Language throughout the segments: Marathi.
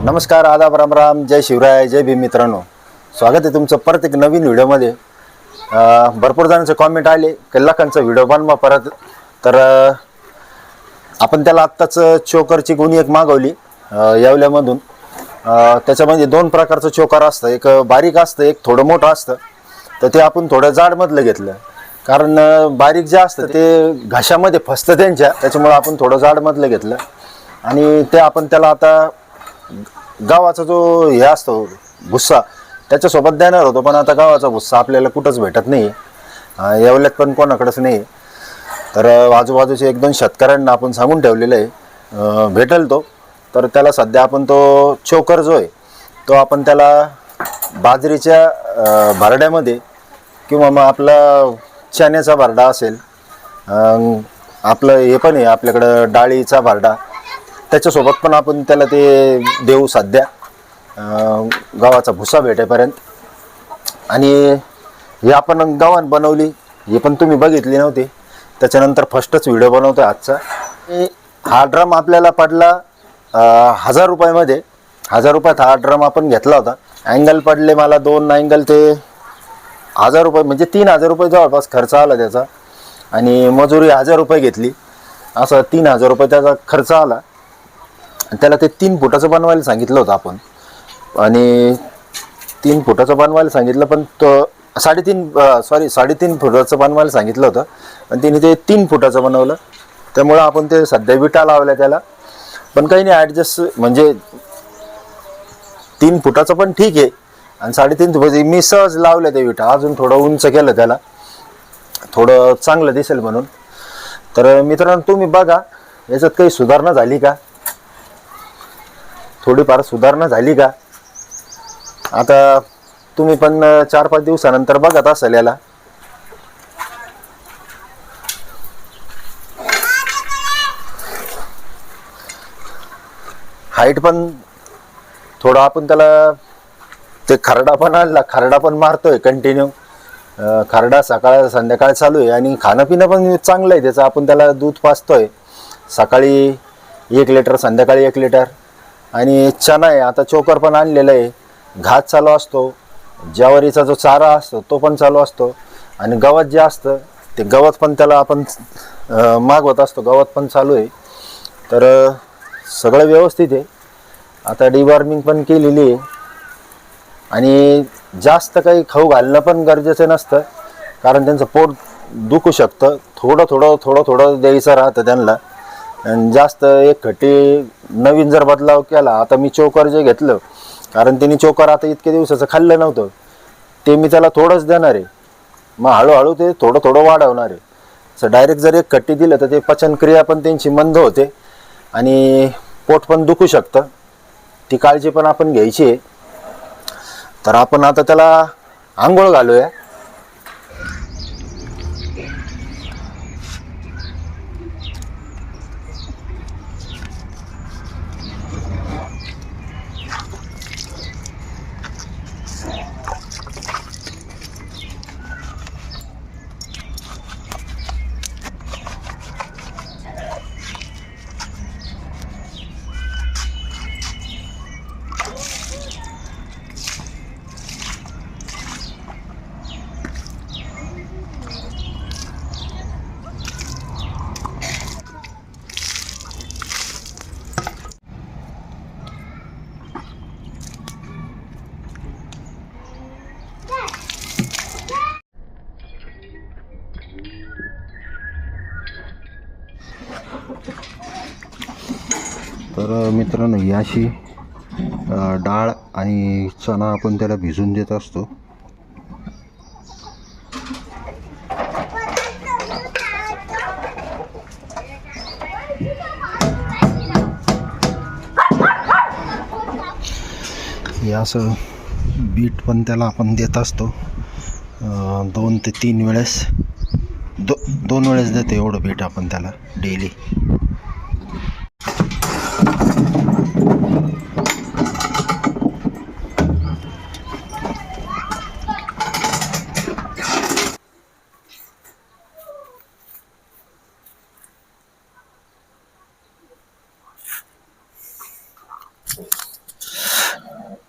नमस्कार, आदाब, राम राम, जय शिवराय, जय भीम. मित्रांनो, स्वागत आहे तुमचं परत एक नवीन व्हिडिओमध्ये. भरपूर जणांचे कॉमेंट आले की लखांचा व्हिडिओ बनवा परत. तर आपण त्याला आत्ताच चोकरची गुणी एक मागवली येवल्यामधून. त्याच्यामध्ये दोन प्रकारचं चोकर असतं, एक बारीक असतं, एक थोडं मोठं असतं. तर ते आपण थोडं जाडमधलं घेतलं, कारण बारीक जे असतं ते घशामध्ये फसतं त्याच्यामुळं आपण थोडं जाडमधलं घेतलं. आणि ते आपण त्याला आता गावाचा जो हे असतो भुस्सा त्याच्यासोबत देणार होतो, पण आता गावाचा भुस्सा आपल्याला कुठंच भेटत नाही, येवल्यात पण कोणाकडेच नाही. तर आजूबाजूचे एक दोन शेतकऱ्यांना आपण सांगून ठेवलेलं आहे भेटेल तो. तर त्याला सध्या आपण तो चोकर जो आहे तो आपण त्याला बाजरीच्या भरड्यामध्ये किंवा मग आपला चण्याचा भरडा असेल, आपलं हे पण आहे आपल्याकडं डाळीचा भरडा, त्याच्यासोबत पण आपण त्याला ते देऊ सध्या गव्हाचा भुसा भेटेपर्यंत. आणि हे आपण गव्हाण बनवली, हे पण तुम्ही बघितली नव्हती, त्याच्यानंतर फर्स्टच व्हिडिओ बनवतो आजचा. हा ड्रम आपल्याला पडला 1000 रुपयामध्ये. 1000 रुपयात हा ड्रम आपण घेतला होता. अँगल पडले मला 2 अँगल, ते 1000 रुपये म्हणजे 3000 रुपये जवळपास खर्च आला त्याचा. आणि मजुरी 1000 रुपये घेतली, असं 3000 रुपये त्याचा खर्च आला. त्याला ते 3 फुटाचं बनवायला सांगितलं होतं आपण, आणि 3 फुटाचं बनवायला सांगितलं, पण तो 3.5 फुटाचं बनवायला सांगितलं होतं, आणि तिने ते 3 फुटाचं बनवलं. त्यामुळं आपण ते सध्या विटा लावल्या त्याला. पण काही नाही, ॲडजस्ट म्हणजे 3 फुटाचं पण ठीक आहे, आणि 3.5 फुटाचं मी सहज लावलं ते विटा. अजून थोडं उंच केलं त्याला, थोडं चांगलं दिसेल म्हणून. तर मित्रांनो, तुम्ही बघा याच्यात काही सुधारणा झाली का, थोडीफार सुधारणा झाली का. आता तुम्ही पण 4-5 दिवसानंतर बघत असाल याला. हाईट पण थोडं आपण त्याला ते खरडा पण आणला, खरडा पण मारतोय कंटिन्यू. खरडा सकाळ संध्याकाळ चालू आहे, आणि खाणं पिणं पण चांगलं आहे त्याचं. आपण त्याला दूध पाजतोय, सकाळी 1 लिटर, संध्याकाळी 1 लिटर. आणि चणा आहे, आता चोकर पण आणलेलं आहे, घास चालू असतो, ज्वारीचा जो चारा असतो तो पण चालू असतो, आणि गवत जे असतं ते गवत पण त्याला आपण मागवत असतो, गवत पण चालू आहे. तर सगळं व्यवस्थित आहे. आता डिवॉर्मिंग पण केलेली आहे, आणि जास्त काही खाऊ घालणं पण गरजेचं नसतं, कारण त्यांचं पोट दुखू शकतं. थोडं थोडं द्यायचं राहतं त्यांना. आणि जास्त एक खट्टी नवीन जर बदलाव केला, आता मी चोकर जे घेतलं, कारण तिने चोकर आता इतके दिवसाचं खाल्लं नव्हतं, ते मी त्याला थोडंच देणार आहे. मग हळूहळू ते थोडं वाढवणार आहे. असं डायरेक्ट जर एक खट्टी दिलं तर ते पचनक्रिया पण त्यांची मंद होते, आणि पोट पण दुखू शकतं. ती काळजी पण आपण घ्यायची आहे. तर आपण आता त्याला आंघोळ घालूया. तर मित्रांनो, ही अशी डाळ आणि चणा आपण त्याला भिजून देत असतो. हे असं बीट पण त्याला आपण देत असतो. 2 ते 3 वेळेस, 2 वेळेस देतो एवढं बीट आपण त्याला डेली.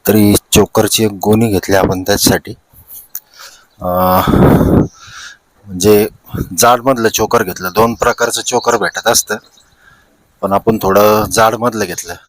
तरी चोकरची एक गोणी घेतली आपण त्याच्यासाठी. म्हणजे जाडमधलं चोकर घेतलं. 2 प्रकारचं चोकर भेटत असतं, पण आपण थोडं जाडमधलं घेतलं.